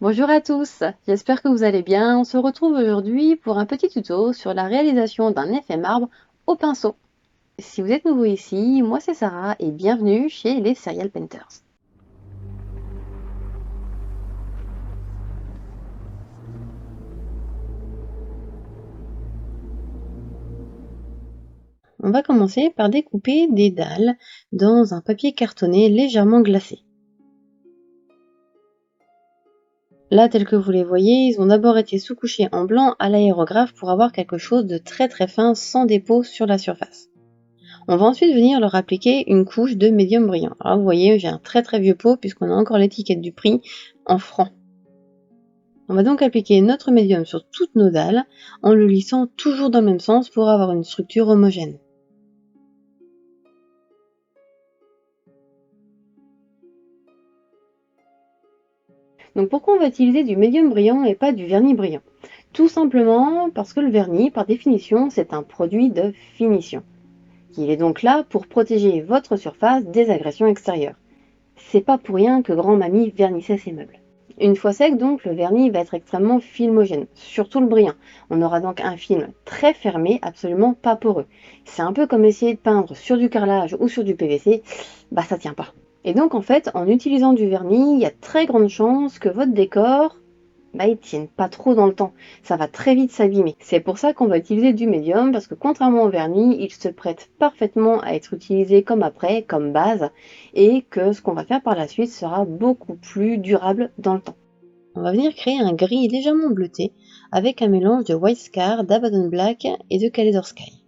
Bonjour à tous, j'espère que vous allez bien. On se retrouve aujourd'hui pour un petit tuto sur la réalisation d'un effet marbre au pinceau. Si vous êtes nouveau ici, moi c'est Sarah et bienvenue chez les Serial Painters. On va commencer par découper des dalles dans un papier cartonné légèrement glacé. Là, tels que vous les voyez, ils ont d'abord été sous-couchés en blanc à l'aérographe pour avoir quelque chose de très fin sans dépôt sur la surface. On va ensuite venir leur appliquer une couche de médium brillant. Alors vous voyez, j'ai un très vieux pot puisqu'on a encore l'étiquette du prix en francs. On va donc appliquer notre médium sur toutes nos dalles en le lissant toujours dans le même sens pour avoir une structure homogène. Donc pourquoi on va utiliser du médium brillant et pas du vernis brillant? Tout simplement parce que le vernis, par définition, c'est un produit de finition. Il est donc là pour protéger votre surface des agressions extérieures. C'est pas pour rien que grand-mamie vernissait ses meubles. Une fois sec, donc, le vernis va être extrêmement filmogène, surtout le brillant. On aura donc un film très fermé, absolument pas poreux. C'est un peu comme essayer de peindre sur du carrelage ou sur du PVC, bah ça tient pas. Et donc en fait, en utilisant du vernis, il y a très grande chance que votre décor, il tienne pas trop dans le temps. Ça va très vite s'abîmer. C'est pour ça qu'on va utiliser du médium, parce que contrairement au vernis, il se prête parfaitement à être utilisé comme après, comme base, et que ce qu'on va faire par la suite sera beaucoup plus durable dans le temps. On va venir créer un gris légèrement bleuté avec un mélange de White Scar, d'Abaddon Black et de Calendar Sky.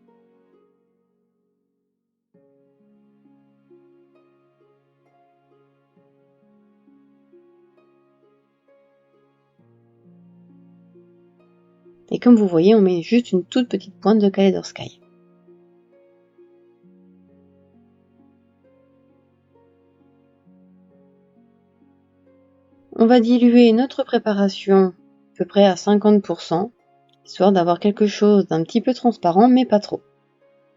Et comme vous voyez, on met juste une toute petite pointe de Calendar Sky. On va diluer notre préparation à peu près à 50%, histoire d'avoir quelque chose d'un petit peu transparent, mais pas trop.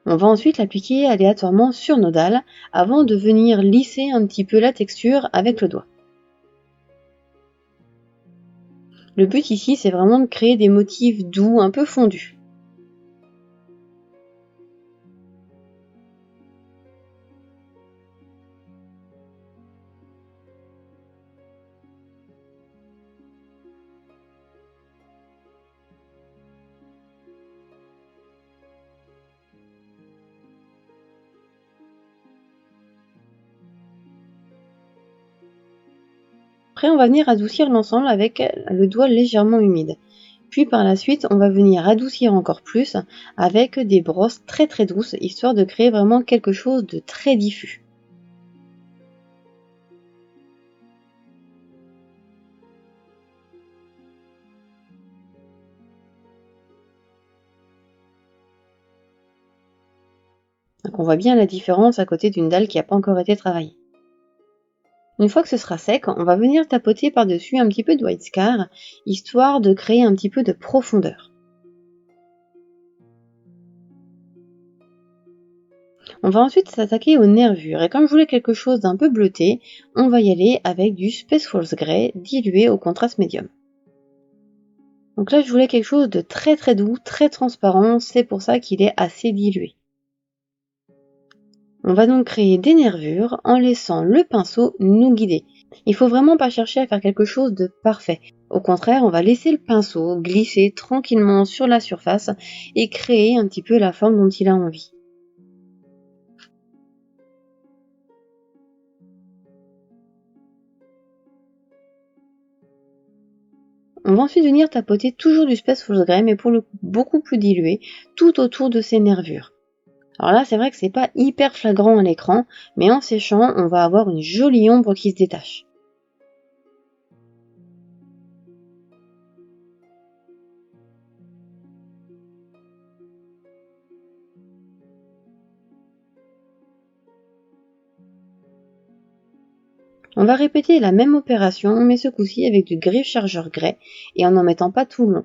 On va ensuite l'appliquer aléatoirement sur nos dalles, avant de venir lisser un petit peu la texture avec le doigt. Le but ici, c'est vraiment de créer des motifs doux, un peu fondus. Après, on va venir adoucir l'ensemble avec le doigt légèrement humide. Puis par la suite, on va venir adoucir encore plus avec des brosses très douces, histoire de créer vraiment quelque chose de très diffus. Donc on voit bien la différence à côté d'une dalle qui n'a pas encore été travaillée. Une fois que ce sera sec, on va venir tapoter par-dessus un petit peu de White Scar, histoire de créer un petit peu de profondeur. On va ensuite s'attaquer aux nervures, et comme je voulais quelque chose d'un peu bleuté, on va y aller avec du Space Falls Grey dilué au contraste médium. Donc là je voulais quelque chose de très doux, très transparent, c'est pour ça qu'il est assez dilué. On va donc créer des nervures en laissant le pinceau nous guider. Il faut vraiment pas chercher à faire quelque chose de parfait. Au contraire, on va laisser le pinceau glisser tranquillement sur la surface et créer un petit peu la forme dont il a envie. On va ensuite venir tapoter toujours du Space Falls Grey, mais pour le coup beaucoup plus dilué, tout autour de ces nervures. Alors là, c'est vrai que c'est pas hyper flagrant à l'écran, mais en séchant, on va avoir une jolie ombre qui se détache. On va répéter la même opération, mais ce coup-ci avec du griffe chargeur grès et en n'en mettant pas tout le long.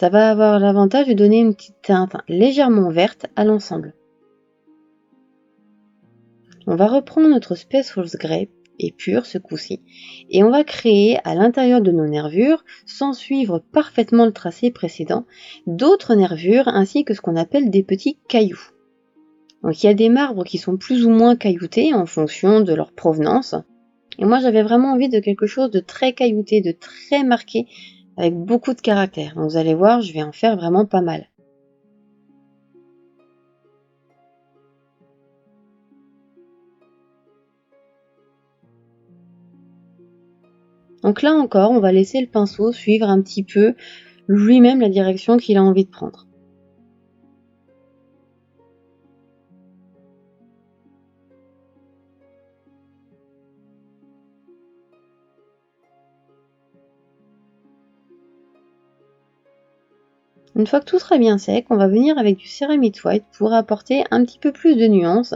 Ça va avoir l'avantage de donner une petite teinte légèrement verte à l'ensemble. On va reprendre notre Space Falls Grey et pur ce coup-ci. Et on va créer à l'intérieur de nos nervures, sans suivre parfaitement le tracé précédent, d'autres nervures ainsi que ce qu'on appelle des petits cailloux. Donc il y a des marbres qui sont plus ou moins cailloutés en fonction de leur provenance. Et moi j'avais vraiment envie de quelque chose de très caillouté, de très marqué, avec beaucoup de caractère. Donc vous allez voir, je vais en faire vraiment pas mal. Donc là encore, on va laisser le pinceau suivre un petit peu lui-même la direction qu'il a envie de prendre. Une fois que tout sera bien sec, on va venir avec du Ceramide White pour apporter un petit peu plus de nuances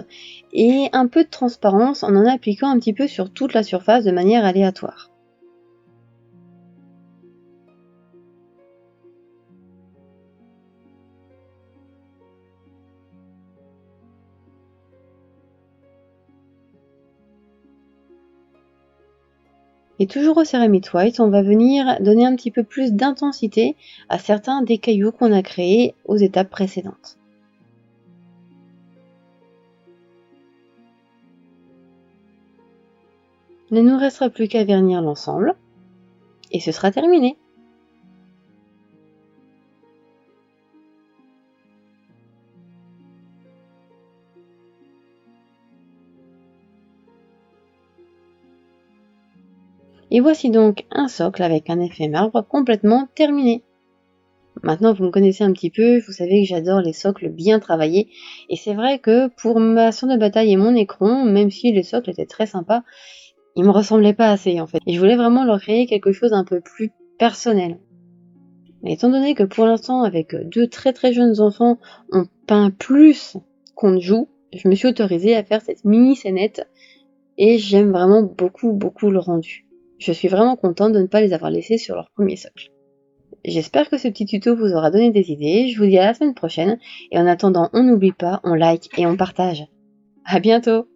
et un peu de transparence en appliquant un petit peu sur toute la surface de manière aléatoire. Et toujours au Ceramide White, on va venir donner un petit peu plus d'intensité à certains des cailloux qu'on a créés aux étapes précédentes. Il ne nous restera plus qu'à vernir l'ensemble et ce sera terminé. Et voici donc un socle avec un effet marbre complètement terminé. Maintenant, vous me connaissez un petit peu, vous savez que j'adore les socles bien travaillés. Et c'est vrai que pour ma cendre de bataille et mon écran, même si les socles étaient très sympas, ils me ressemblaient pas assez en fait. Et je voulais vraiment leur créer quelque chose un peu plus personnel. Mais étant donné que pour l'instant, avec deux très très jeunes enfants, on peint plus qu'on ne joue, je me suis autorisée à faire cette mini scénette. Et j'aime vraiment beaucoup beaucoup le rendu. Je suis vraiment contente de ne pas les avoir laissés sur leur premier socle. J'espère que ce petit tuto vous aura donné des idées, je vous dis à la semaine prochaine, et en attendant, on n'oublie pas, on like et on partage. À bientôt!